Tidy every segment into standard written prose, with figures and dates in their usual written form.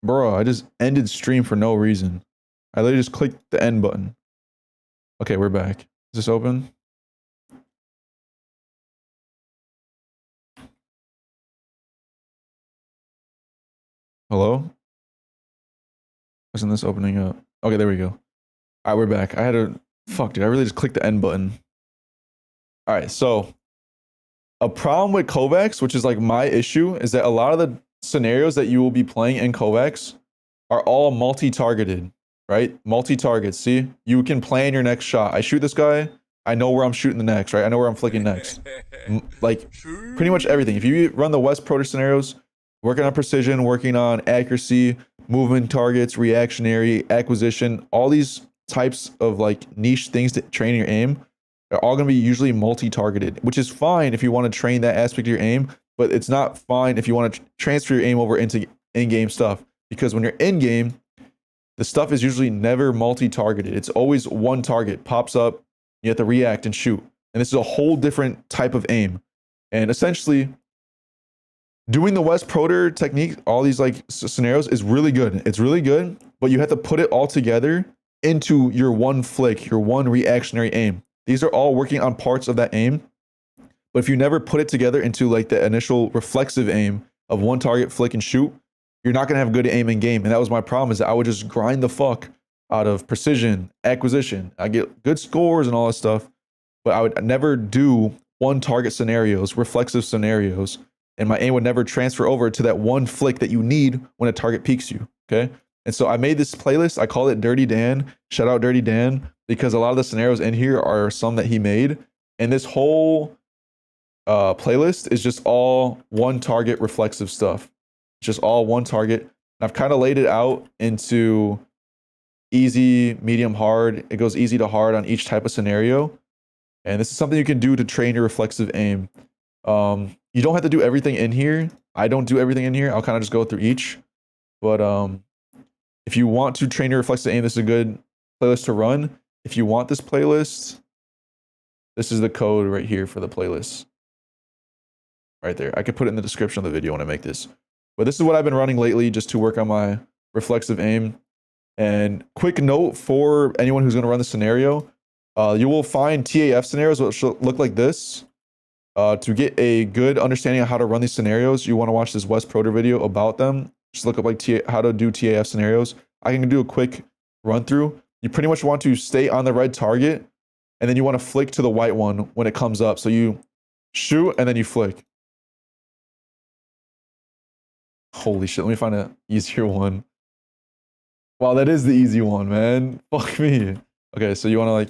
Bro, I just ended stream for no reason. I literally just clicked the end button. Okay, we're back. Is this open? Hello? Isn't this opening up? Okay, there we go. All right, we're back. I had to... Fuck, dude. I really just clicked the end button. All right, so... A problem with Kovacs, which is like my issue, is that a lot of the scenarios that you will be playing in Kovacs are all multi-targeted, right? Multi-targets. See? You can plan your next shot. I shoot this guy. I know where I'm shooting the next, right? I know where I'm flicking next. Like, pretty much everything. If you run the West Proto scenarios, working on precision, working on accuracy, movement targets, reactionary, acquisition, all these types of like niche things to train your aim are all going to be usually multi-targeted, which is fine if you want to train that aspect of your aim, but it's not fine if you want to transfer your aim over into in-game stuff, because when you're in-game, the stuff is usually never multi-targeted. It's always one target pops up, you have to react and shoot. And this is a whole different type of aim. And essentially, doing the West Proter technique, all these like scenarios is really good. It's really good, but you have to put it all together into your one flick, your one reactionary aim. These are all working on parts of that aim. But if you never put it together into like the initial reflexive aim of one target, flick and shoot, you're not going to have good aim in game. And that was my problem, is that I would just grind the fuck out of precision, acquisition. I get good scores and all that stuff, but I would never do one target scenarios, reflexive scenarios. And my aim would never transfer over to that one flick that you need when a target peeks you. Okay. And so I made this playlist. I call it Dirty Dan. Shout out Dirty Dan, because a lot of the scenarios in here are some that he made. And this whole playlist is just all one target reflexive stuff. Just all one target. And I've kind of laid it out into easy, medium, hard. It goes easy to hard on each type of scenario. And this is something you can do to train your reflexive aim. You don't have to do everything in here. I don't do everything in here. I'll kind of just go through each. But if you want to train your reflexive aim, this is a good playlist to run. If you want this playlist, this is the code right here for the playlist. Right there. I could put it in the description of the video when I make this. But this is what I've been running lately just to work on my reflexive aim. And quick note for anyone who's going to run the scenario, you will find TAF scenarios which will look like this. To get a good understanding of how to run these scenarios, you want to watch this West Proter video about them. Just look up like how to do TAF scenarios. I can do a quick run through. You pretty much want to stay on the red target, and then you want to flick to the white one when it comes up. So you shoot and then you flick. Holy shit, let me find an easier one. Wow, that is the easy one, man. Fuck me. Okay, so you want to like...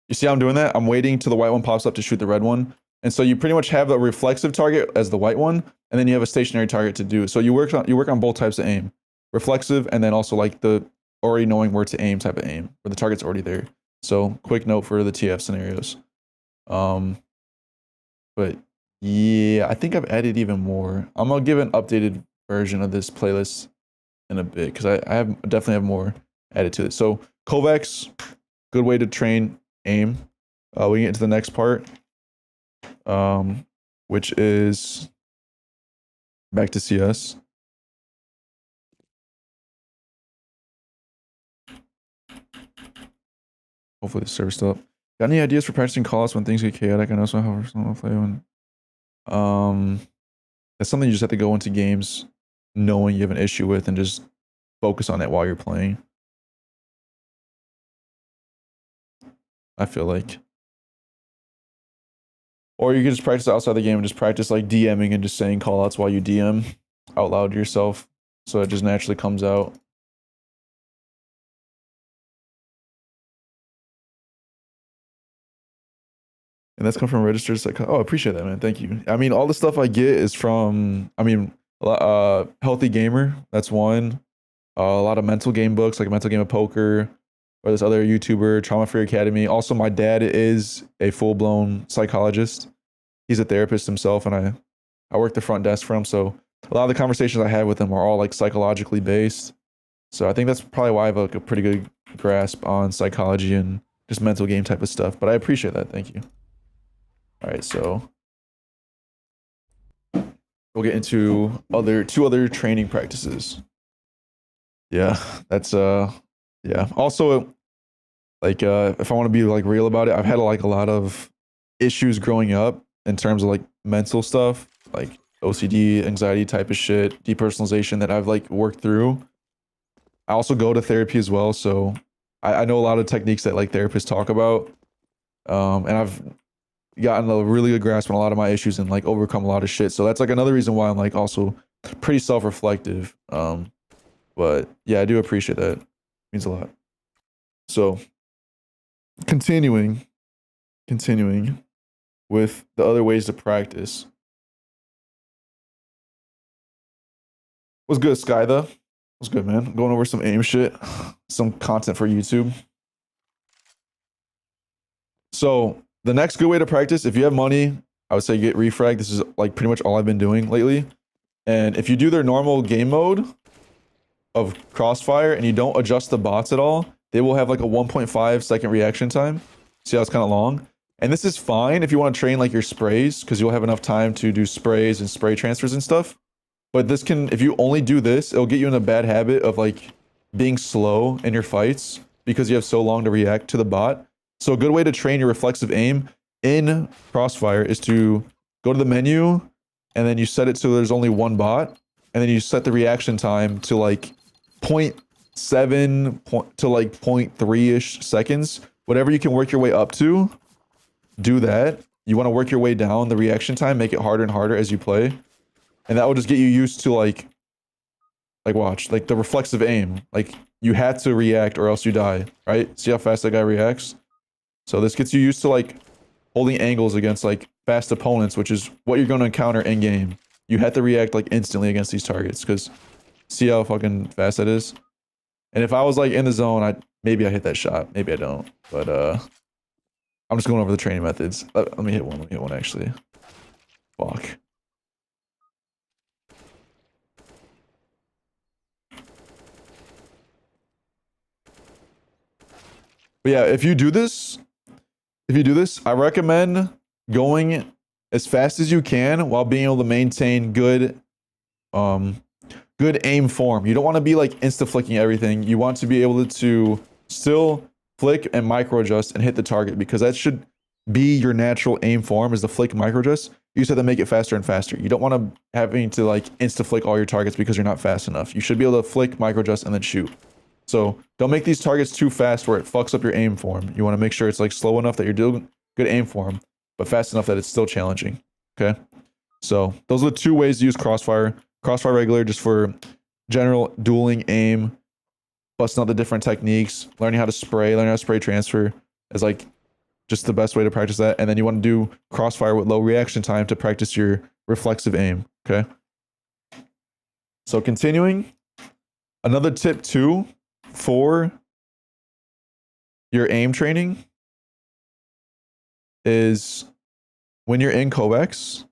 You see how I'm doing that? I'm waiting till the white one pops up to shoot the red one. And so you pretty much have a reflexive target as the white one, and then you have a stationary target to do. So you work on both types of aim. Reflexive, and then also like the already knowing where to aim type of aim, where the target's already there. So quick note for the TF scenarios. But yeah, I think I've added even more. I'm gonna give an updated version of this playlist in a bit, because I definitely have more added to it. So Kovacs, good way to train aim. We get into the next part, which is back to CS. Hopefully the server's still up. Got any ideas for practicing callouts when things get chaotic? I know so how someone play when that's something you just have to go into games knowing you have an issue with and just focus on it while you're playing. I feel like. Or you can just practice outside the game and just practice like DMing and just saying callouts while you DM out loud to yourself, so it just naturally comes out. And that's come from registered psych. Oh, I appreciate that, man. Thank you. I mean, all the stuff I get is from, I mean, Healthy Gamer. That's one. A lot of mental game books, like Mental Game of Poker, or this other YouTuber, Trauma Free Academy. Also, my dad is a full-blown psychologist. He's a therapist himself, and I work the front desk for him. So a lot of the conversations I have with him are all like psychologically based. So I think that's probably why I have like a pretty good grasp on psychology and just mental game type of stuff. But I appreciate that. Thank you. All right, so we'll get into two other training practices. Yeah, that's yeah. Also, like if I want to be like real about it, I've had like a lot of issues growing up in terms of like mental stuff, like OCD, anxiety type of shit, depersonalization that I've like worked through. I also go to therapy as well, so I know a lot of techniques that like therapists talk about. And I've gotten a really good grasp on a lot of my issues and like overcome a lot of shit. So that's like another reason why I'm like also pretty self-reflective. But yeah, I do appreciate that. It means a lot. So continuing with the other ways to practice. What's good, Sky though? What's good, man? Going over some aim shit, some content for YouTube. So the next good way to practice, if you have money, I would say get Refrag. This is like pretty much all I've been doing lately. And if you do their normal game mode of Crossfire and you don't adjust the bots at all, they will have like a 1.5 second reaction time. See how it's kind of long? And this is fine if you want to train like your sprays, because you'll have enough time to do sprays and spray transfers and stuff. But this can, if you only do this, it'll get you in a bad habit of like being slow in your fights because you have so long to react to the bot. So a good way to train your reflexive aim in Crossfire is to go to the menu and then you set it so there's only one bot, and then you set the reaction time to like 0.7 to like 0.3-ish seconds. Whatever you can work your way up to, do that. You want to work your way down the reaction time, make it harder and harder as you play. And that will just get you used to like watch, like the reflexive aim. Like you had to react or else you die, right? See how fast that guy reacts? So this gets you used to like holding angles against like fast opponents, which is what you're going to encounter in game. You have to react like instantly against these targets because see how fucking fast that is? And if I was like in the zone, maybe I hit that shot. Maybe I don't. But I'm just going over the training methods. Let me hit one. Let me hit one actually. Fuck. But yeah, if you do this, I recommend going as fast as you can while being able to maintain good aim form. You don't want to be like insta-flicking everything. You want to be able to still flick and micro adjust and hit the target, because that should be your natural aim form, is the flick micro adjust. You just have to make it faster and faster. You don't want to having to like insta-flick all your targets because you're not fast enough. You should be able to flick, micro adjust, and then shoot. So don't make these targets too fast where it fucks up your aim form. You want to make sure it's like slow enough that you're doing good aim form, but fast enough that it's still challenging. Okay. So those are the two ways to use Crossfire. Crossfire regular just for general dueling aim, busting out the different techniques, learning how to spray transfer is like just the best way to practice that. And then you want to do Crossfire with low reaction time to practice your reflexive aim. Okay. So continuing, another tip too for your aim training is when you're in Kovacs.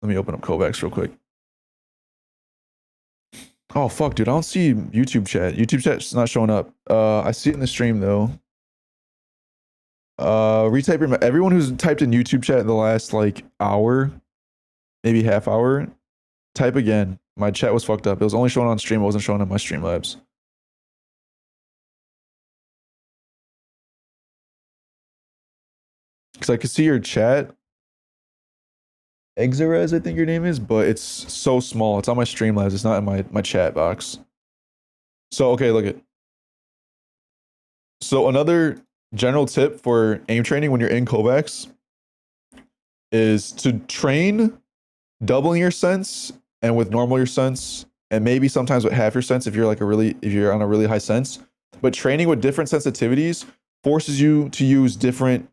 Let me open up Kovacs real quick. Oh fuck, dude, I don't see YouTube chat. YouTube chat's not showing up. I see it in the stream though. Retype your, everyone who's typed in YouTube chat in the last like hour, maybe half hour, type again. My chat was fucked up. It was only showing on stream. It wasn't showing on my Streamlabs. Because I could see your chat. Exarez, I think your name is, but it's so small. It's on my Streamlabs. It's not in my chat box. So, okay, look at. So another general tip for aim training when you're in Kovacs is to train doubling your sense and with normal your sense, and maybe sometimes with half your sense if you're like if you're on a really high sense. But training with different sensitivities forces you to use different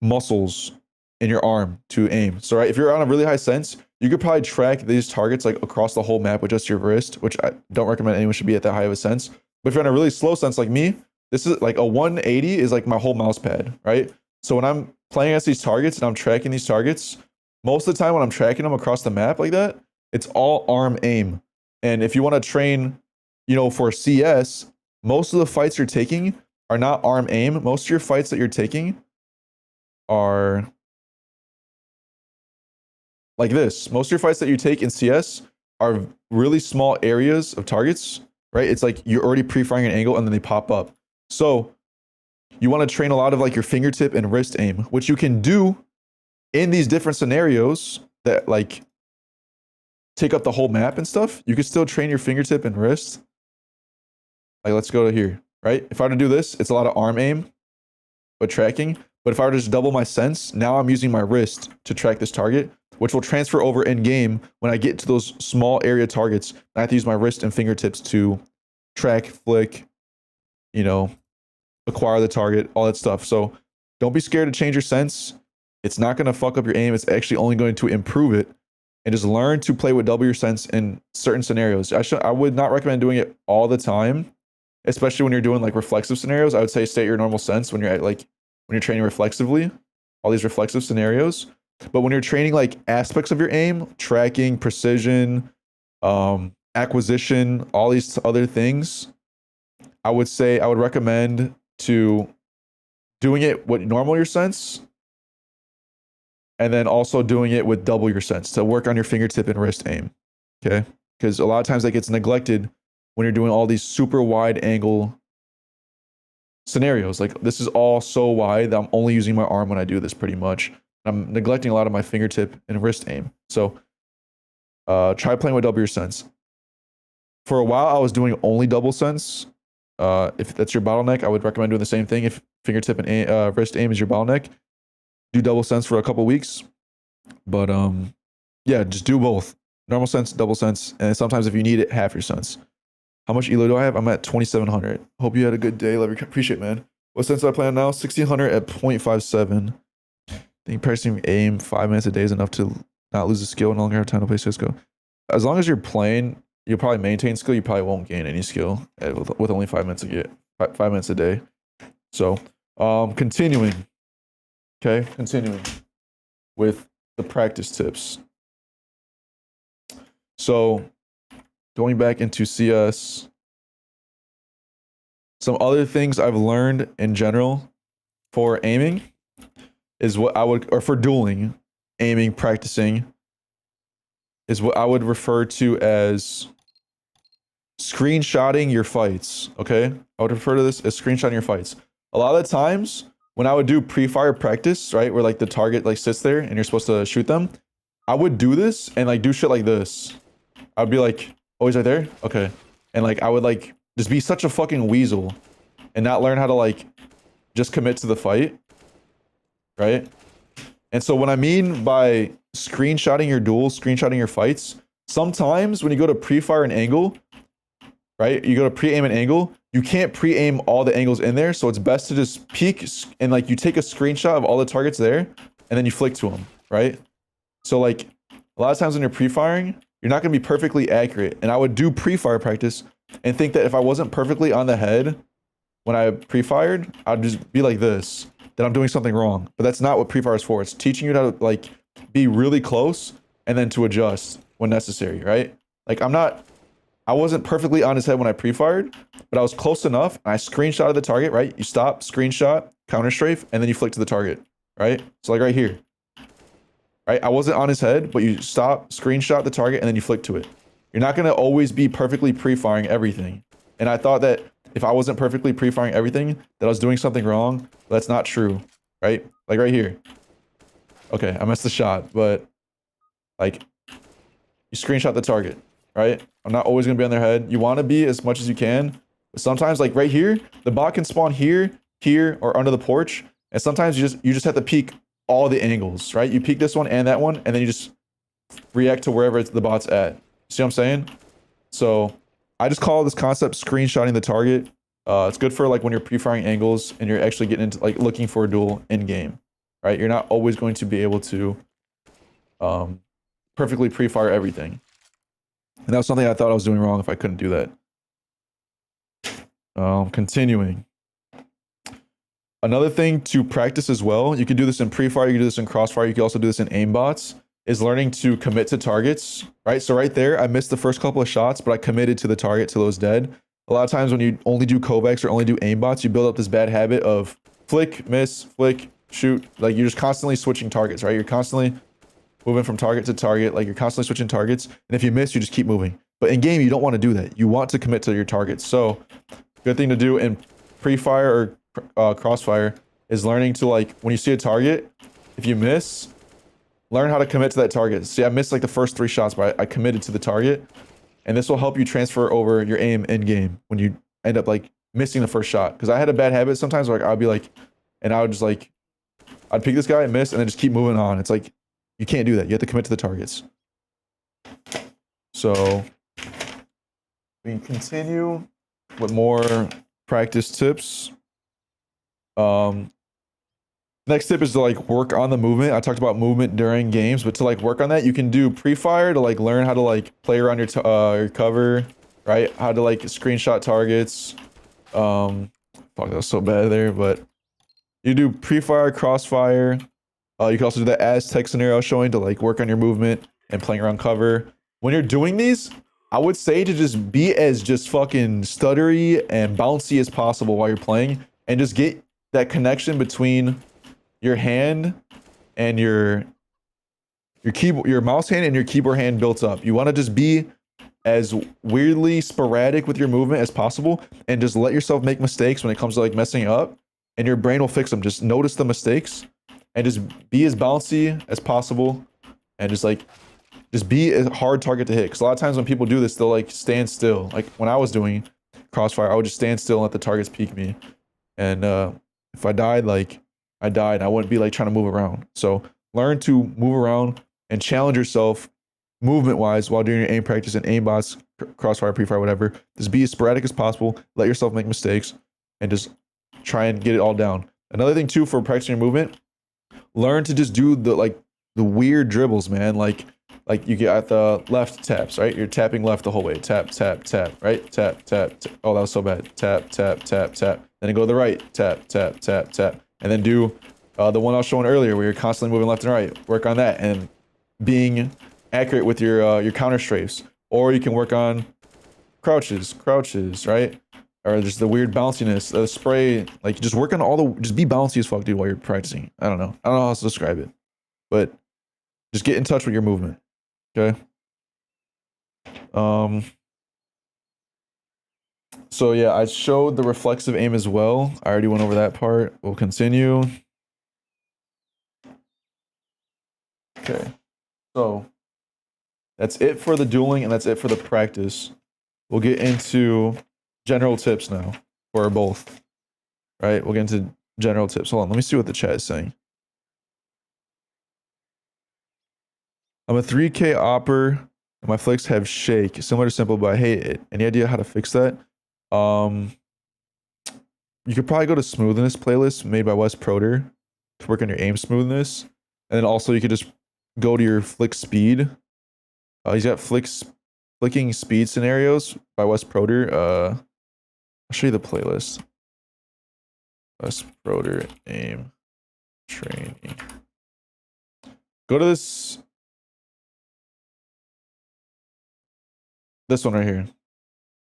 muscles in your arm to aim. So right, if you're on a really high sense, you could probably track these targets like across the whole map with just your wrist, which I don't recommend anyone should be at that high of a sense. But if you're on a really slow sense like me, this is like a 180 is like my whole mouse pad, right? So when I'm playing against these targets and I'm tracking these targets, most of the time when I'm tracking them across the map like that, it's all arm aim. And if you want to train, you know, for CS, most of the fights you're taking are not arm aim. Most of your fights that you're taking are like this. Most of your fights that you take in CS are really small areas of targets, right? It's like you're already pre-firing an angle and then they pop up. So you want to train a lot of like your fingertip and wrist aim, which you can do in these different scenarios that like take up the whole map and stuff. You can still train your fingertip and wrist. Like, let's go to here, right? If I were to do this, it's a lot of arm aim, but tracking. But if I were to just double my sense, now I'm using my wrist to track this target, which will transfer over in game when I get to those small area targets. I have to use my wrist and fingertips to track, flick, you know, acquire the target, all that stuff. So don't be scared to change your sense. It's not going to fuck up your aim. It's actually only going to improve it. And just learn to play with double your sense in certain scenarios. I would not recommend doing it all the time, especially when you're doing like reflexive scenarios. I would say stay at your normal sense when you're at like when you're training reflexively, all these reflexive scenarios. But when you're training like aspects of your aim, tracking, precision, acquisition, all these other things, I would say I would recommend to doing it with normal your sense, and then also doing it with double your sense to work on your fingertip and wrist aim. Okay, because a lot of times that gets neglected when you're doing all these super wide angle scenarios. Like this is all so wide that I'm only using my arm when I do this pretty much. I'm neglecting a lot of my fingertip and wrist aim. So try playing with double your sense. For a while, I was doing only double sense. If that's your bottleneck, I would recommend doing the same thing. If fingertip and wrist aim is your bottleneck, do double sense for a couple weeks. But yeah, just do both. Normal sense, double sense, and sometimes if you need it, half your sense. How much elo do I have? I'm at 2,700. Hope you had a good day. Love you. Appreciate it, man. What sense do I plan now? 1,600 at 0.57. I think practicing aim 5 minutes a day is enough to not lose the skill and no longer have time to play Cisco. As long as you're playing, you'll probably maintain skill. You probably won't gain any skill with only 5 minutes 5 minutes a day. So continuing. Okay, continuing with the practice tips. So going back into CS, some other things I've learned in general for aiming is what I would, or for dueling, aiming, practicing, is what I would refer to as screenshotting your fights. Okay, I would refer to this as screenshotting your fights. A lot of the times when I would do pre-fire practice, right, where like the target like sits there and you're supposed to shoot them, I would do this and like do shit like this. I'd be like, oh, he's right there? Okay. And like I would like just be such a fucking weasel and not learn how to like just commit to the fight. Right? And so what I mean by screenshotting your duels, screenshotting your fights, sometimes when you go to pre-fire an angle, right? You go to pre-aim an angle, you can't pre-aim all the angles in there, so it's best to just peek and like you take a screenshot of all the targets there and then you flick to them, right? So like a lot of times when you're pre-firing, you're not going to be perfectly accurate. And I would do pre-fire practice and think that if I wasn't perfectly on the head when I pre-fired, I'd just be like this, that I'm doing something wrong. But that's not what pre-fire is for. It's teaching you how to like be really close and then to adjust when necessary, right? Like I wasn't perfectly on his head when I pre-fired, but I was close enough and I screenshotted the target, right? You stop, screenshot, counter strafe, and then you flick to the target, right? So like right here, right? I wasn't on his head, but you stop, screenshot the target, and then you flick to it. You're not going to always be perfectly pre-firing everything. And I thought that if I wasn't perfectly pre-firing everything, that I was doing something wrong. But that's not true, right? Like right here. Okay, I missed the shot, but like you screenshot the target, right? I'm not always going to be on their head. You want to be as much as you can. But sometimes like right here, the bot can spawn here, or under the porch. And sometimes you just have to peek all the angles, right? You peek this one and that one, and then you just react to wherever the bot's at. See what I'm saying? So I just call this concept screenshotting the target. It's good for like when you're pre-firing angles and you're actually getting into like looking for a duel in game, right? You're not always going to be able to perfectly pre-fire everything. And that was something I thought I was doing wrong if I couldn't do that. Continuing. Another thing to practice as well, you can do this in pre-fire, you can do this in crossfire, you can also do this in aimbots, is learning to commit to targets, right? So right there, I missed the first couple of shots, but I committed to the target till it was dead. A lot of times when you only do Kovacs or only do aimbots, you build up this bad habit of flick, miss, flick, shoot. Like you're just constantly switching targets, right? You're constantly moving from target to target, like you're constantly switching targets. And if you miss, you just keep moving. But in game, you don't want to do that. You want to commit to your targets. So good thing to do in pre-fire or crossfire is learning to, like, when you see a target, if you miss, learn how to commit to that target. See, I missed like the first 3 shots, but I committed to the target. And this will help you transfer over your aim in game when you end up like missing the first shot. Because I had a bad habit sometimes where I'd be like, and I would just like, I'd pick this guy and miss and then just keep moving on. It's like, you can't do that. You have to commit to the targets. So we continue with more practice tips. Next tip is to like work on the movement. I talked about movement during games, but to like work on that, you can do pre-fire to like learn how to like play around your cover, right? How to like screenshot targets. Fuck, that was so bad there, but you do pre-fire, crossfire. You can also do the Aztec scenario I was showing to like work on your movement and playing around cover. When you're doing these, I would say to just be as just fucking stuttery and bouncy as possible while you're playing, and just get that connection between your hand and your keyboard, your mouse hand and your keyboard hand built up. You want to just be as weirdly sporadic with your movement as possible, and just let yourself make mistakes when it comes to like messing up, and your brain will fix them. Just notice the mistakes and just be as bouncy as possible, and just be a hard target to hit. Because a lot of times when people do this, they'll like stand still. Like when I was doing crossfire, I would just stand still and let the targets peek me. And if I died, like I died, I wouldn't be like trying to move around. So learn to move around and challenge yourself movement wise while doing your aim practice and aim bots, crossfire, pre-fire, whatever. Just be as sporadic as possible. Let yourself make mistakes and just try and get it all down. Another thing too for practicing your movement, learn to just do the weird dribbles, man. Like you get at the left taps, right? You're tapping left the whole way. Tap, tap, tap, right? Tap, tap, tap. Oh, that was so bad. Tap, tap, tap, tap. Then go to the right. Tap, tap, tap, tap. And then do the one I was showing earlier where you're constantly moving left and right. Work on that and being accurate with your counter strafes. Or you can work on crouches, right? Or just the weird bounciness, the spray. Like just work on just be bouncy as fuck, dude, while you're practicing. I don't know how else to describe it, but just get in touch with your movement. Okay. So yeah, I showed the reflexive aim as well. I already went over that part. We'll continue. Okay. So that's it for the dueling and that's it for the practice. We'll get into general tips now for both. Right? We'll get into general tips. Hold on, let me see what the chat is saying. I'm a 3K opper and my flicks have shake, similar to simple, but I hate it. Any idea how to fix that? You could probably go to smoothness playlist made by Wes Proder to work on your aim smoothness. And then also you could just go to your flick speed. He's got flicking speed scenarios by Wes Proder. I'll show you the playlist. Wes Proder aim training. Go to this one right here.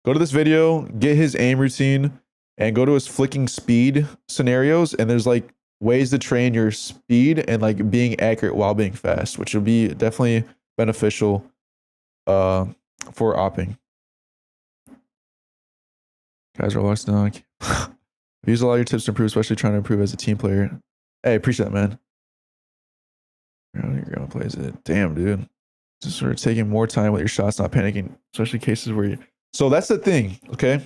Go to this video, get his aim routine, and go to his flicking speed scenarios. And there's like ways to train your speed and like being accurate while being fast, which will be definitely beneficial for opping. Guys, relax now. I've used a lot of your tips to improve, especially trying to improve as a team player. Hey, appreciate that, man. Your grandma plays it. Damn, dude. Just sort of taking more time with your shots, not panicking, especially cases where you. So that's the thing, okay?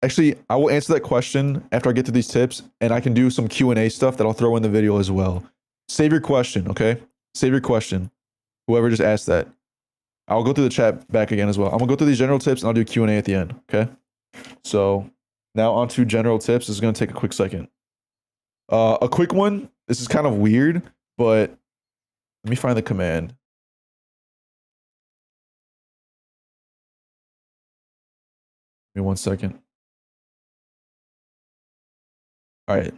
Actually, I will answer that question after I get to these tips, and I can do some Q&A stuff that I'll throw in the video as well. Save your question, okay? Save your question. Whoever just asked that. I'll go through the chat back again as well. I'm gonna go through these general tips and I'll do Q&A at the end, okay? So now on to general tips. This is gonna take a quick second. A quick one. This is kind of weird, but let me find the command. Give me 1 second. All right.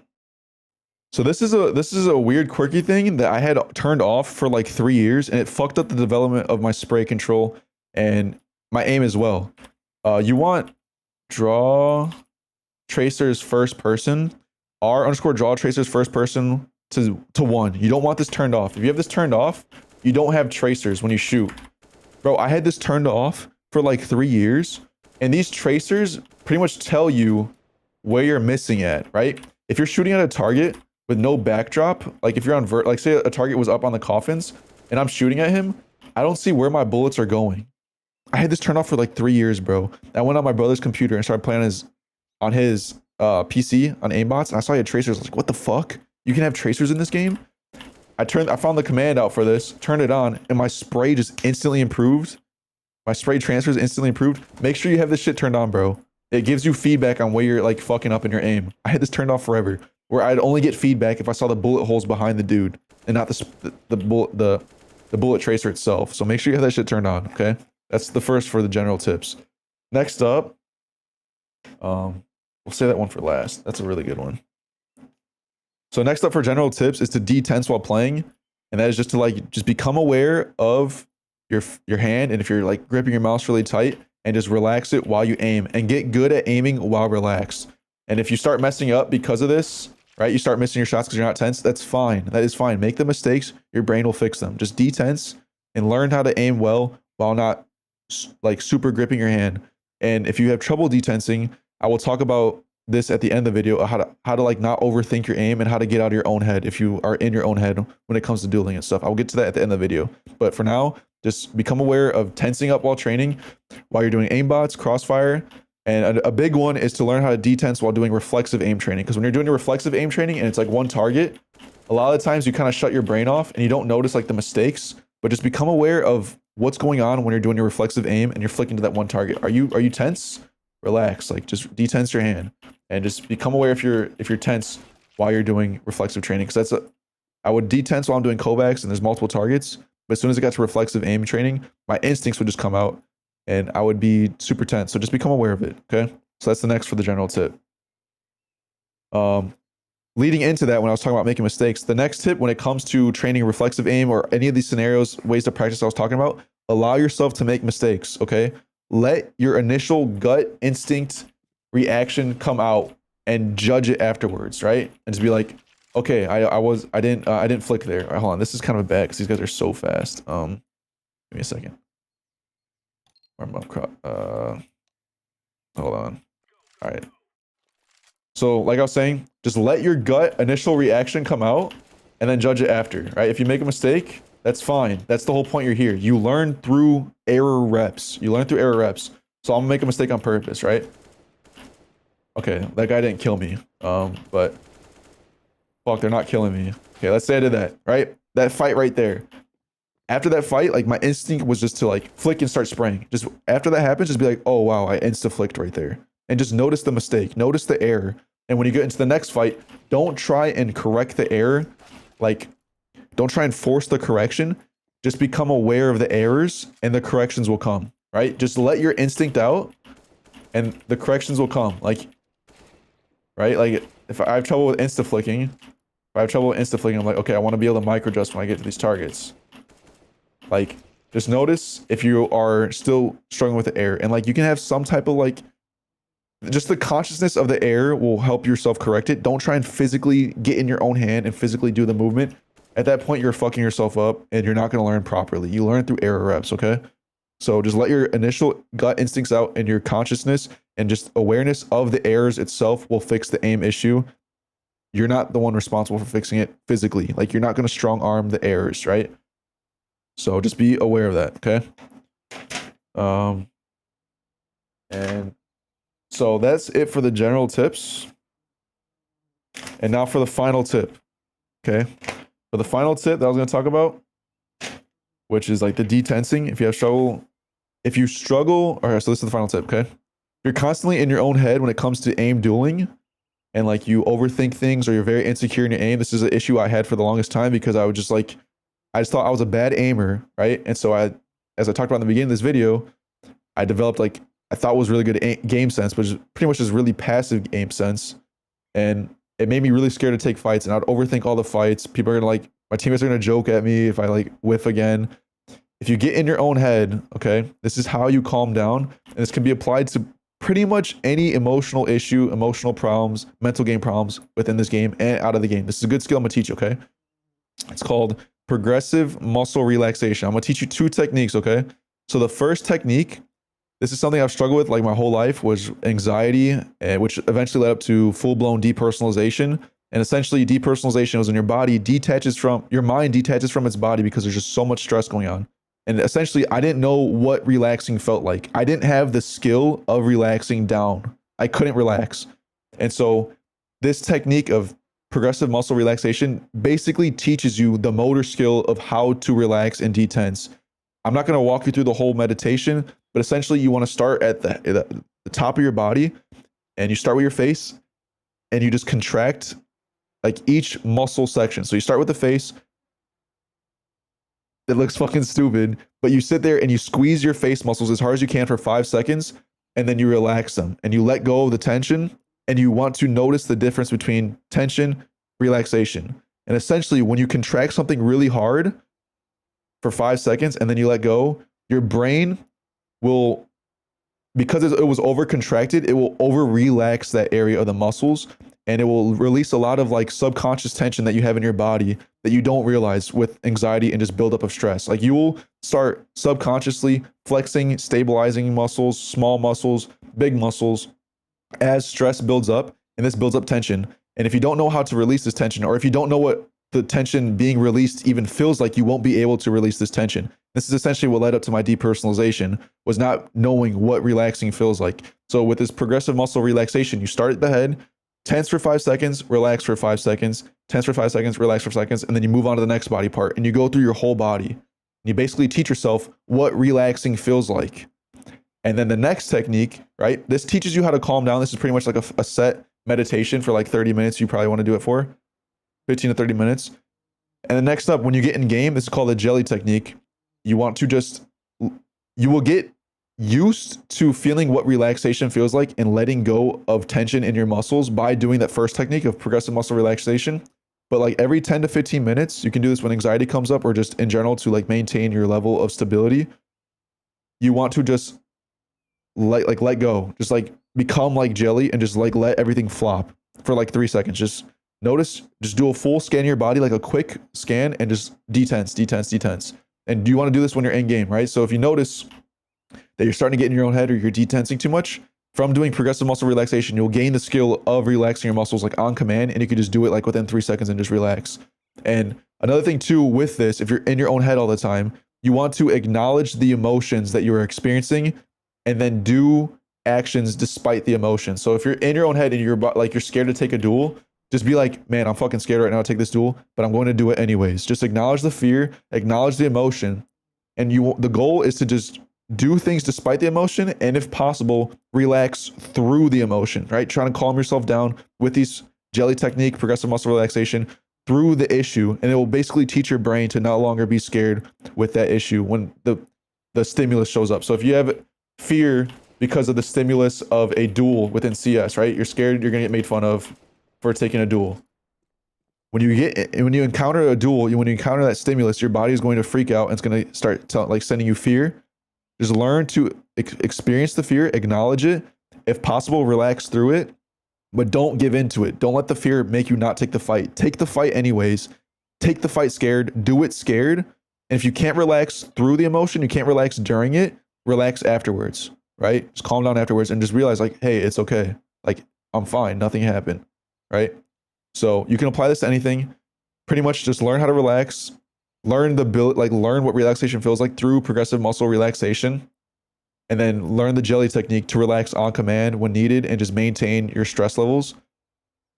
So this is a weird quirky thing that I had turned off for like 3 years, and it fucked up the development of my spray control and my aim as well. You want draw tracers first person, r_draw tracers first person to 1. You don't want this turned off. If you have this turned off, you don't have tracers when you shoot. Bro, I had this turned off for like 3 years, and these tracers pretty much tell you where you're missing at, right? If you're shooting at a target with no backdrop, like if you're on like say a target was up on the coffins and I'm shooting at him, I don't see where my bullets are going. I had this turned off for like 3 years, bro. I went on my brother's computer and started playing on his PC on aimbots, and I saw he had tracers. I was like, what the fuck? You can have tracers in this game? I found the command out for this, turned it on, and my spray just instantly improved. My spray transfers instantly improved. Make sure you have this shit turned on, bro. It gives you feedback on where you're like fucking up in your aim. I had this turned off forever, where I'd only get feedback if I saw the bullet holes behind the dude and not the bullet tracer itself. So make sure you have that shit turned on, okay? That's the first for the general tips. Next up, we'll say that one for last. That's a really good one. So next up for general tips is to detense while playing, and that is just to like just become aware of your hand, and if you're like gripping your mouse really tight, and just relax it while you aim, and get good at aiming while relaxed. And if you start messing up because of this, right, you start missing your shots because you're not tense, that's fine. That is fine. Make the mistakes, your brain will fix them. Just detense and learn how to aim well while not like super gripping your hand. And if you have trouble detensing, I will talk about this at the end of the video, how to like not overthink your aim and how to get out of your own head if you are in your own head when it comes to dueling and stuff. I'll get to that at the end of the video. But for now, just become aware of tensing up while training, while you're doing aimbots, crossfire. And a big one is to learn how to detense while doing reflexive aim training. Because when you're doing your reflexive aim training and it's like one target, a lot of the times you kind of shut your brain off and you don't notice like the mistakes, but just become aware of what's going on when you're doing your reflexive aim and you're flicking to that one target. Are you tense? Relax, like just detense your hand and just become aware if you're tense while you're doing reflexive training. Because I would detense while I'm doing Kovacs and there's multiple targets, but as soon as I got to reflexive aim training, my instincts would just come out and I would be super tense. So just become aware of it, okay? So that's the next for the general tip. Leading into that, when I was talking about making mistakes, the next tip when it comes to training reflexive aim or any of these scenarios, ways to practice I was talking about, allow yourself to make mistakes, okay? Let your initial gut instinct reaction come out and judge it afterwards, right? And just be like, okay, I didn't flick there. All right, hold on, this is kind of bad because these guys are so fast. Give me a second. Hold on. All right. So like I was saying, just let your gut initial reaction come out and then judge it after, right? If you make a mistake, that's fine. That's the whole point you're here. You learn through error reps. So I'm gonna make a mistake on purpose, right? Okay, that guy didn't kill me. But fuck, they're not killing me. Okay, let's say I did that, right? That fight right there. After that fight, like my instinct was just to like flick and start spraying. Just after that happens, just be like, oh wow, I insta-flicked right there. And just notice the mistake, notice the error. And when you get into the next fight, don't try and correct the error. Like, don't try and force the correction. Just become aware of the errors and the corrections will come, right? Just let your instinct out and the corrections will come. Like, right? Like, if I have trouble with insta-flicking, I'm like, okay, I want to be able to micro-adjust when I get to these targets. Like, just notice if you are still struggling with the error. And like, you can have some type of like, just the consciousness of the error will help yourself correct it. Don't try and physically get in your own hand and physically do the movement. At that point, you're fucking yourself up and you're not going to learn properly. You learn through error reps, okay? So just let your initial gut instincts out and your consciousness and just awareness of the errors itself will fix the aim issue. You're not the one responsible for fixing it physically. Like, you're not going to strong arm the errors, right? So just be aware of that, okay? And so that's it for the general tips. And now for the final tip, okay? For the final tip that I was going to talk about, which is like the detensing. If you struggle, all right, so this is the final tip, okay? If you're constantly in your own head when it comes to aim dueling and like you overthink things or you're very insecure in your aim, this is an issue I had for the longest time because I just thought I was a bad aimer, right? And so as I talked about in the beginning of this video, I developed like, I thought was really good game sense, but pretty much just really passive game sense. And it made me really scared to take fights and I'd overthink all the fights. People are gonna like, my teammates are gonna joke at me if I like whiff again. If you get in your own head, okay, this is how you calm down. And this can be applied to pretty much any emotional issue, emotional problems, mental game problems within this game and out of the game. This is a good skill I'm gonna teach you, okay? It's called progressive muscle relaxation. I'm gonna teach you 2 techniques, okay? So the first technique, this is something I've struggled with like my whole life, was anxiety, which eventually led up to full-blown depersonalization. And essentially, depersonalization is when your mind detaches from its body because there's just so much stress going on. And essentially, I didn't know what relaxing felt like. I didn't have the skill of relaxing down. I couldn't relax. And so this technique of progressive muscle relaxation basically teaches you the motor skill of how to relax and detense. I'm not going to walk you through the whole meditation, but essentially you want to start at the top of your body, and you start with your face, and you just contract like each muscle section. So you start with the face. It looks fucking stupid, but you sit there and you squeeze your face muscles as hard as you can for 5 seconds, and then you relax them and you let go of the tension, and you want to notice the difference between tension, relaxation. And essentially, when you contract something really hard for 5 seconds and then you let go, your brain will, because it was over contracted, it will over relax that area of the muscles, and it will release a lot of like subconscious tension that you have in your body that you don't realize with anxiety and just buildup of stress. Like you will start subconsciously flexing, stabilizing muscles, small muscles, big muscles, as stress builds up, and this builds up tension. And if you don't know how to release this tension, or if you don't know what the tension being released even feels like, you won't be able to release this tension. This is essentially what led up to my depersonalization, was not knowing what relaxing feels like. So with this progressive muscle relaxation, you start at the head, tense for 5 seconds, relax for 5 seconds, tense for 5 seconds, relax for seconds, and then you move on to the next body part, and you go through your whole body. And you basically teach yourself what relaxing feels like. And then the next technique, right? This teaches you how to calm down. This is pretty much like a set meditation for like 30 minutes. You probably want to do it for 15 to 30 minutes. And then next up, when you get in game, this is called the jelly technique. You want to you will get used to feeling what relaxation feels like and letting go of tension in your muscles by doing that first technique of progressive muscle relaxation. But like every 10 to 15 minutes, you can do this when anxiety comes up, or just in general to like maintain your level of stability. You want to just let go, just like become like jelly and just like let everything flop for like 3 seconds. Just notice, just do a full scan of your body, like a quick scan, and just detense. And you want to do this when you're in game, right? So if you notice that you're starting to get in your own head or you're detensing too much, from doing progressive muscle relaxation, you'll gain the skill of relaxing your muscles like on command, and you can just do it like within 3 seconds and just relax. And another thing too with this, if you're in your own head all the time, you want to acknowledge the emotions that you're experiencing and then do actions despite the emotion. So if you're in your own head and you're like, you're scared to take a duel, just be like, man, I'm fucking scared right now to take this duel, but I'm going to do it anyways. Just acknowledge the fear, acknowledge the emotion. And the goal is to just do things despite the emotion, and if possible, relax through the emotion, right? Trying to calm yourself down with these jelly technique, progressive muscle relaxation, through the issue. And it will basically teach your brain to no longer be scared with that issue when the stimulus shows up. So if you have fear because of the stimulus of a duel within CS, right? You're scared you're gonna get made fun of for taking a duel. When you encounter a duel, when you encounter that stimulus, your body is going to freak out and it's going to start sending you fear. Just learn to experience the fear, acknowledge it. If possible, relax through it, but don't give into it. Don't let the fear make you not take the fight. Take the fight anyways. Take the fight scared. Do it scared. And if you can't relax through the emotion, you can't relax during it, relax afterwards, right? Just calm down afterwards and just realize like, hey, it's okay. Like, I'm fine. Nothing happened, right? So you can apply this to anything. Pretty much just learn how to relax. Learn what relaxation feels like through progressive muscle relaxation, and then learn the jelly technique to relax on command when needed and just maintain your stress levels.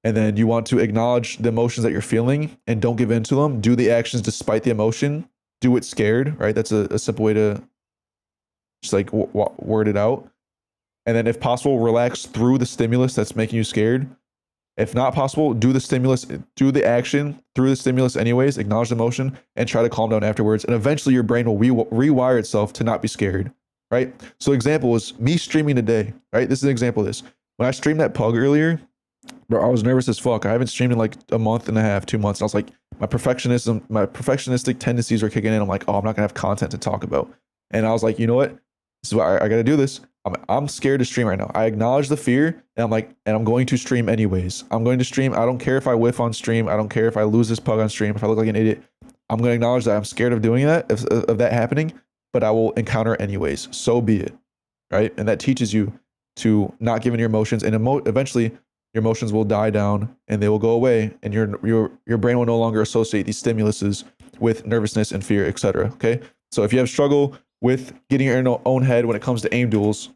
And then you want to acknowledge the emotions that you're feeling and don't give in to them. Do the actions despite the emotion. Do it scared, right? That's a simple way to just like word it out. And then if possible, relax through the stimulus that's making you scared. If not possible, do the action through the stimulus anyways, acknowledge the emotion, and try to calm down afterwards. And eventually your brain will rewire itself to not be scared, right? So example was me streaming today, right? This is an example of this. When I streamed that pug earlier, bro, I was nervous as fuck. I haven't streamed in like a month and a half, 2 months. I was like, my perfectionistic tendencies were kicking in. I'm like, oh, I'm not gonna have content to talk about. And I was like, you know what? This is why I gotta do this. I'm scared to stream right now. I acknowledge the fear, and I'm going to stream anyways. I'm going to stream. I don't care if I whiff on stream. I don't care if I lose this pug on stream, if I look like an idiot. I'm going to acknowledge that I'm scared of doing that, of that happening, but I will encounter it anyways. So be it, right? And that teaches you to not give in your emotions, and eventually your emotions will die down and they will go away, and your brain will no longer associate these stimuluses with nervousness and fear, etc. Okay, so if you have struggle with getting your own head when it comes to aim duels,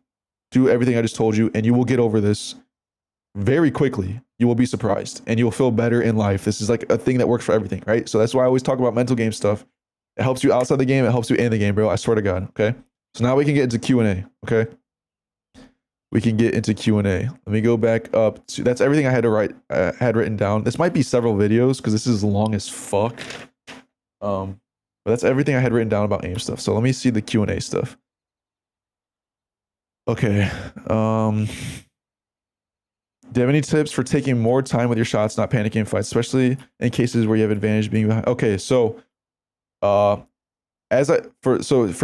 do everything I just told you, and you will get over this very quickly. You will be surprised, and you'll feel better in life. This is like a thing that works for everything, right? So that's why I always talk about mental game stuff. It helps you outside the game. It helps you in the game, bro. I swear to God. Okay. So now we can get into Q&A. Okay. We can get into Q&A. Let me go back up to, that's everything I had written down. This might be several videos because this is long as fuck. But that's everything I had written down about aim stuff. So let me see the Q&A stuff. Okay. Do you have any tips for taking more time with your shots, not panicking in fights, especially in cases where you have advantage being behind? Okay, so for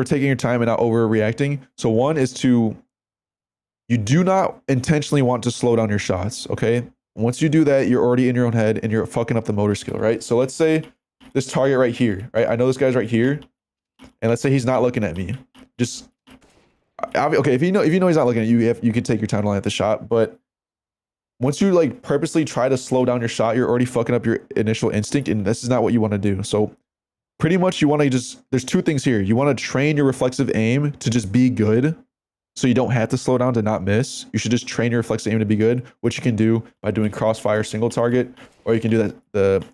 taking your time and not overreacting. So one is you do not intentionally want to slow down your shots, okay? Once you do that, you're already in your own head and you're fucking up the motor skill, right? So let's say this target right here, right? I know this guy's right here, and let's say he's not looking at me. Just okay, if you know he's not looking at you, you can take your time to line up the shot, but once you like purposely try to slow down your shot, you're already fucking up your initial instinct, and this is not what you want to do. So pretty much you want to there's two things here. You want to train your reflexive aim to just be good, so you don't have to slow down to not miss. You should just train your reflexive aim to be good, which you can do by doing crossfire single target, or you can do that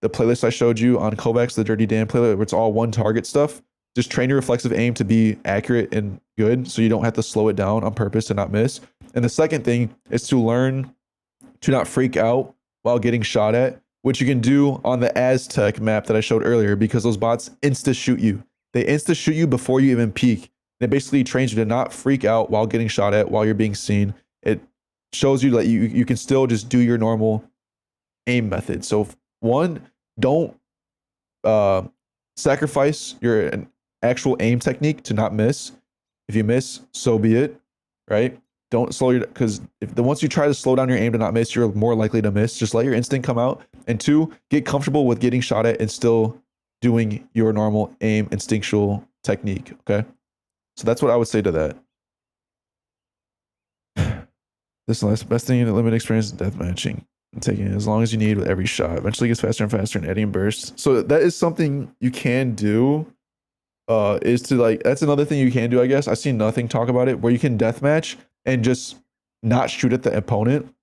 the playlist I showed you on Kovacs, the Dirty Dan playlist, where it's all one target stuff. Just train your reflexive aim to be accurate and good, so you don't have to slow it down on purpose to not miss. And the second thing is to learn to not freak out while getting shot at, which you can do on the Aztec map that I showed earlier, because those bots insta shoot you. They insta shoot you before you even peek. It basically trains you to not freak out while getting shot at, while you're being seen. It shows you that you can still just do your normal aim method. So one, don't sacrifice your actual aim technique to not miss. If you miss, so be it, right? Don't slow your, because once you try to slow down your aim to not miss, you're more likely to miss. Just let your instinct come out. And two, get comfortable with getting shot at and still doing your normal aim instinctual technique. Okay, so that's what I would say to that. This is the best thing in limited experience is death matching. And taking it as long as you need with every shot. Eventually it gets faster and faster and eddying bursts. So that is something you can do. Is to like, that's another thing you can do, I guess. I've seen nothing talk about it, where you can deathmatch and just not shoot at the opponent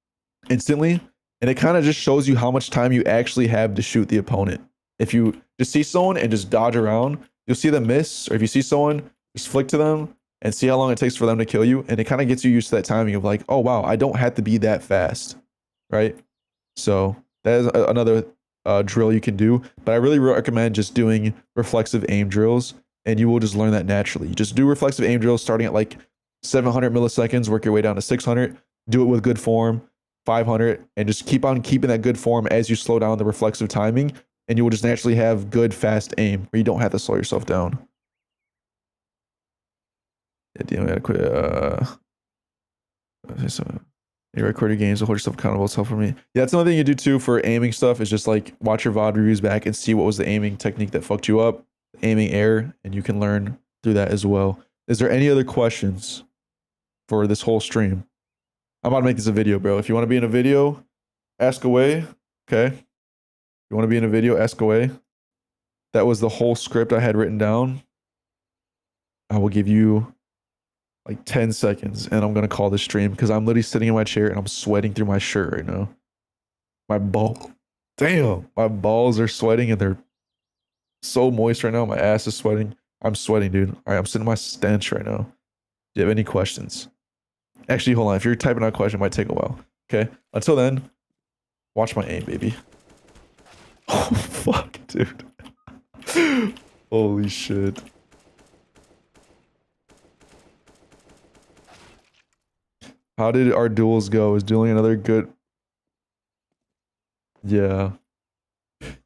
instantly. And it kind of just shows you how much time you actually have to shoot the opponent. If you just see someone and just dodge around, you'll see them miss. Or if you see someone, just flick to them and see how long it takes for them to kill you. And it kind of gets you used to that timing of like, oh wow, I don't have to be that fast, right? So that is another drill you can do. But I really recommend just doing reflexive aim drills, and you will just learn that naturally. You just do reflexive aim drills starting at like 700 milliseconds, work your way down to 600, do it with good form, 500, and just keep on keeping that good form as you slow down the reflexive timing, and you will just naturally have good, fast aim where you don't have to slow yourself down. Yeah, you gotta quit. You record your games to hold yourself accountable. It's helpful for me. Yeah, that's another thing you do too for aiming stuff, is just like watch your VOD reviews back and see what was the aiming technique that fucked you up, aiming error, and you can learn through that as well. Is there any other questions for this whole stream? I'm about to make this a video, bro. If you want to be in a video, ask away. Okay. If you want to be in a video, ask away. That was the whole script I had written down. I will give you like 10 seconds and I'm going to call this stream, because I'm literally sitting in my chair and I'm sweating through my shirt right now. My balls are sweating and they're so moist right now. My ass is sweating. I'm sweating, dude. All right, I'm sitting in my stench right now. Do you have any questions? Actually, hold on. If you're typing out a question, it might take a while. Okay. Until then, watch my aim, baby. Oh, fuck, dude. Holy shit. How did our duels go? Is dueling another good? Yeah.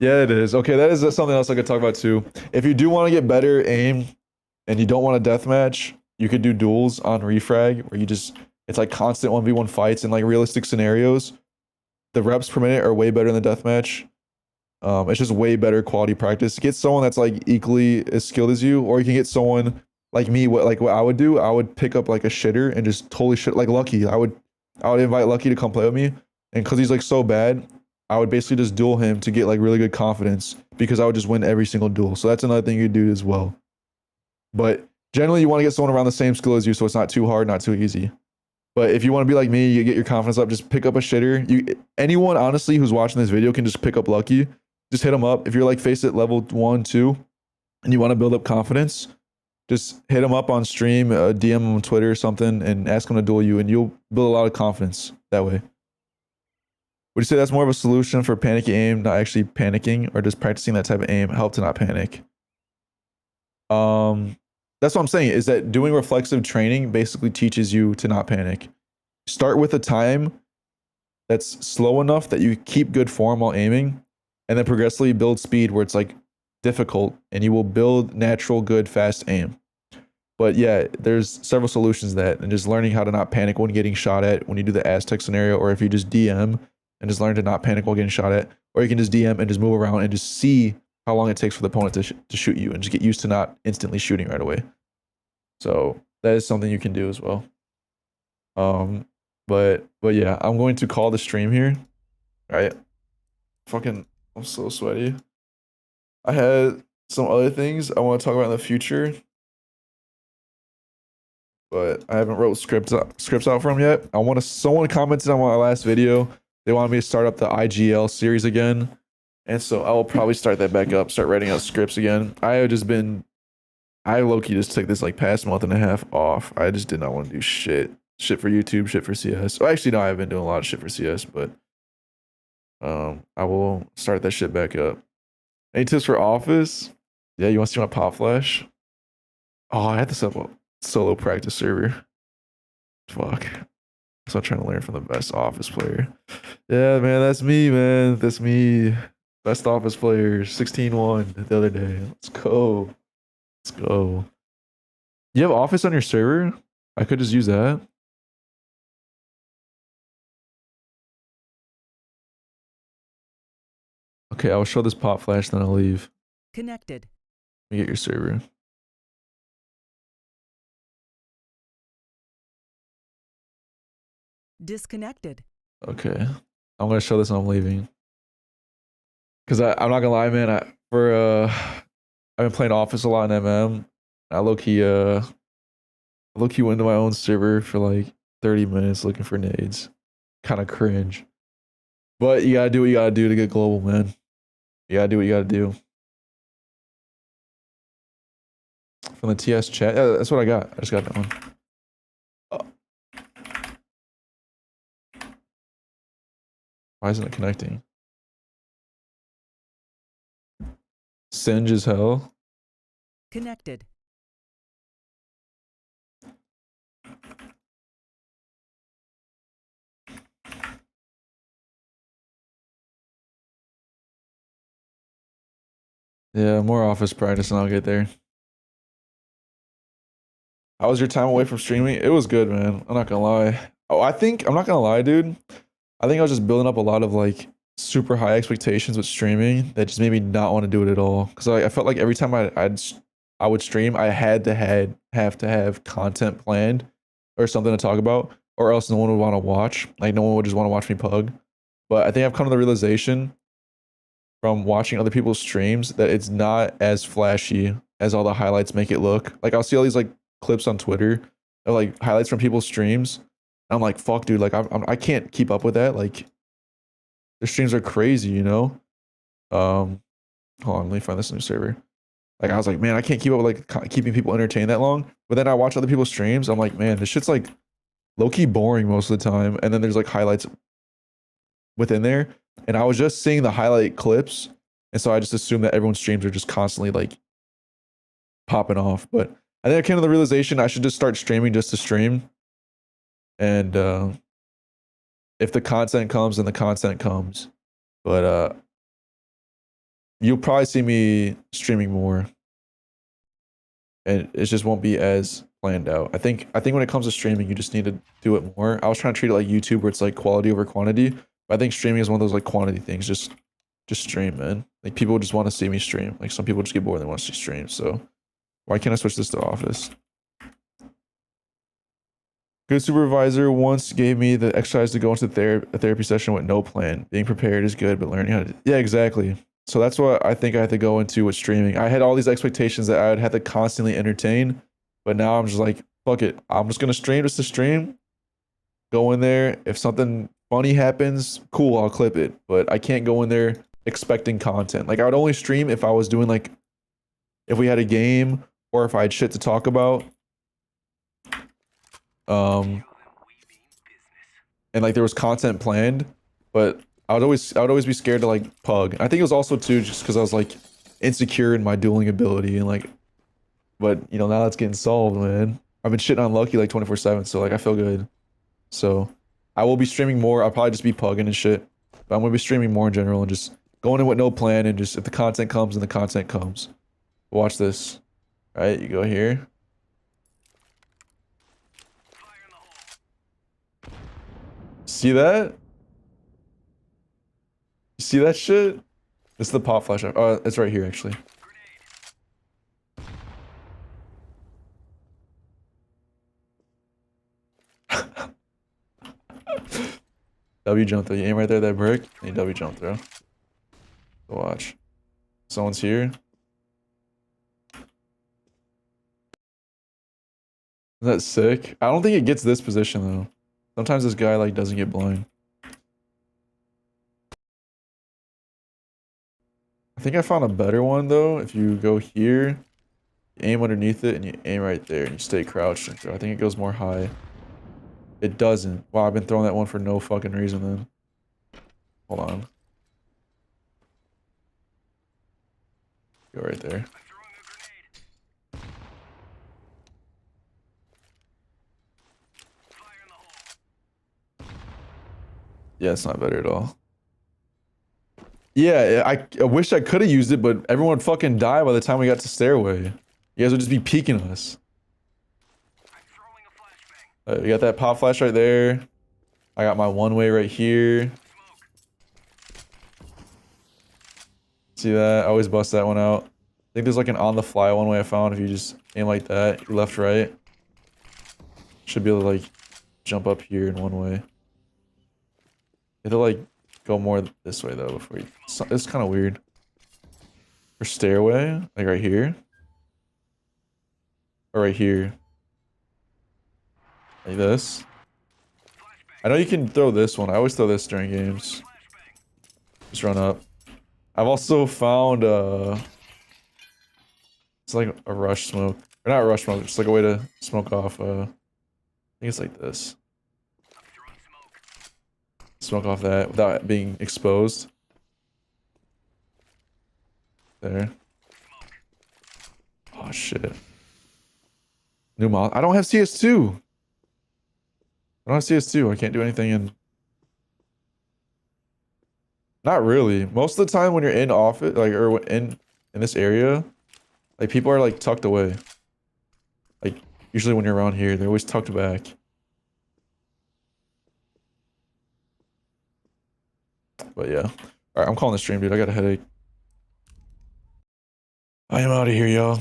Yeah, it is. Okay, that is something else I could talk about too. If you do want to get better aim and you don't want to deathmatch, you could do duels on Refrag, where you just, it's like constant 1v1 fights in like realistic scenarios. The reps per minute are way better than the deathmatch. It's just way better quality practice. Get someone that's like equally as skilled as you, or you can get someone like me. What I would do, I would pick up like a shitter and just totally shit like Lucky. I would invite Lucky to come play with me, and because he's like so bad, I would basically just duel him to get like really good confidence because I would just win every single duel. So that's another thing you do as well. But generally, you want to get someone around the same skill as you, so it's not too hard, not too easy. But if you want to be like me, you get your confidence up, just pick up a shitter. Anyone honestly who's watching this video can just pick up Lucky. Just hit him up. If you're like face at level 1, 2, and you want to build up confidence, just hit him up on stream, DM him on Twitter or something, and ask him to duel you, and you'll build a lot of confidence that way. Would you say that's more of a solution for panicky aim, not actually panicking, or does practicing that type of aim help to not panic? That's what I'm saying, is that doing reflexive training basically teaches you to not panic. Start with a time that's slow enough that you keep good form while aiming, and then progressively build speed where it's like difficult, and you will build natural, good, fast aim. But yeah, there's several solutions to that, and just learning how to not panic when getting shot at, when you do the Aztec scenario, or if you just DM and just learn to not panic while getting shot at, or you can just DM and just move around and just see how long it takes for the opponent to shoot you, and just get used to not instantly shooting right away. So that is something you can do as well. But yeah, I'm going to call the stream here. All right. Fucking, I'm so sweaty. I had some other things I want to talk about in the future, but I haven't wrote scripts out for them yet. Someone commented on my last video. They wanted me to start up the IGL series again. And so I will probably start that back up, start writing out scripts again. I low-key just took this like past month and a half off. I just did not want to do shit. Shit for YouTube, shit for CS. Well, actually, no, I've been doing a lot of shit for CS, but I will start that shit back up. Any tips for Office? Yeah, you want to see my Pop Flash? Oh, I had to set up a solo practice server. Fuck. So I'm trying to learn from the best Office player. Yeah, man, that's me, man. That's me. Best Office player, 16-1 the other day. Let's go. Let's go. You have Office on your server? I could just use that. Okay, I'll show this Pop Flash, then I'll leave. Connected. Let me get your server. Disconnected. Okay. I'm gonna show this and I'm leaving. Cause I'm not gonna lie, man. I've been playing Office a lot in MM. I low-key went into my own server for like 30 minutes looking for nades. Kind of cringe. But you gotta do what you gotta do to get global, man. You gotta do what you gotta do. From the TS chat. Yeah, that's what I got. I just got that one. Why isn't it connecting? Singe as hell. Connected. Yeah, more Office practice and I'll get there. How was your time away from streaming? It was good, man. I'm not gonna lie. Oh, I'm not gonna lie, dude. I think I was just building up a lot of like super high expectations with streaming that just made me not want to do it at all. Cause I felt like every time I would stream, I have to have content planned or something to talk about, or else no one would want to watch. Like no one would just want to watch me pug. But I think I've come to the realization from watching other people's streams that it's not as flashy as all the highlights make it look. Like I'll see all these like clips on Twitter of like highlights from people's streams. And I'm like, fuck, dude, like I can't keep up with that. Like the streams are crazy, you know? Hold on, let me find this new server. Like I was like, man, I can't keep up with like keeping people entertained that long. But then I watch other people's streams. I'm like, man, this shit's like low-key boring most of the time. And then there's like highlights within there. And I was just seeing the highlight clips. And so I just assumed that everyone's streams are just constantly like popping off. But I think I came to the realization I should just start streaming just to stream. And if the content comes, then the content comes. But you'll probably see me streaming more. And it just won't be as planned out. I think when it comes to streaming, you just need to do it more. I was trying to treat it like YouTube where it's like quality over quantity. But I think streaming is one of those like quantity things. Just stream, man. Like people just want to see me stream. Like some people just get bored and they want to see streams. So why can't I switch this to office? Good supervisor once gave me the exercise to go into a therapy session with no plan. Being prepared is good, but learning how to yeah, exactly. So that's what I think I had to go into with streaming. I had all these expectations that I would have to constantly entertain, but now I'm just like, fuck it. I'm just gonna stream just to stream. Go in there. If something funny happens, cool, I'll clip it. But I can't go in there expecting content. Like I would only stream if I was doing like if we had a game or if I had shit to talk about. And like there was content planned, but I would always be scared to like pug. I think it was also too just because I was like insecure in my dueling ability and like, but you know now that's getting solved, man. I've been shitting on Lucky like 24/7, so like I feel good. So I will be streaming more. I'll probably just be pugging and shit, but I'm gonna be streaming more in general and just going in with no plan and just if the content comes, then the content comes. Watch this. All right, you go here. See that? You see that shit? This is the pop flash. Oh, it's right here actually. W jump throw. You aim right there, that brick, and you W jump throw. So watch. Someone's here. Isn't that sick? I don't think it gets this position though. Sometimes this guy like doesn't get blind. I think I found a better one though. If you go here, you aim underneath it and you aim right there and you stay crouched and throw. I think it goes more high. It doesn't. Wow, I've been throwing that one for no fucking reason then. Hold on. Go right there. Yeah, it's not better at all. Yeah, I wish I could have used it, but everyone would fucking die by the time we got to stairway. You guys would just be peeking us. We got that pop flash right there. I got my one way right here. See that? I always bust that one out. I think there's like an on the fly one way I found. If you just aim like that, left, right. Should be able to like jump up here in one way. You have to like go more this way though before you. It's kind of weird. For stairway, like right here. Or right here. Like this. I know you can throw this one. I always throw this during games. Just run up. I've also found it's like a rush smoke. Or not rush smoke, just like a way to smoke off I think it's like this. Smoke off that without being exposed. There. Oh shit. New mod. I don't have CS2. I don't have CS2. I can't do anything in. Not really. Most of the time when you're in office, like or in this area, like people are like tucked away. Like usually when you're around here, they're always tucked back. But yeah. Alright, I'm calling the stream, dude. I got a headache. I am out of here, y'all.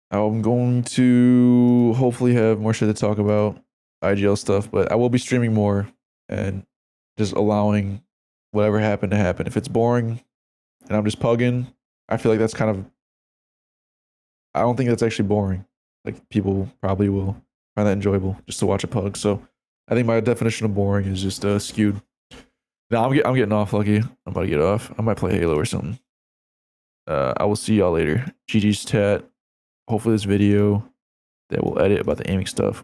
I'm going to hopefully have more shit to talk about. IGL stuff, but I will be streaming more and just allowing whatever happened to happen. If it's boring and I'm just pugging, I feel like that's kind of. I don't think that's actually boring. Like people probably will find that enjoyable just to watch a pug. So I think my definition of boring is just skewed. No, I'm getting off, Lucky. I'm about to get off. I might play Halo or something. I will see y'all later. GG's tat. Hopefully this video that we'll edit about the aiming stuff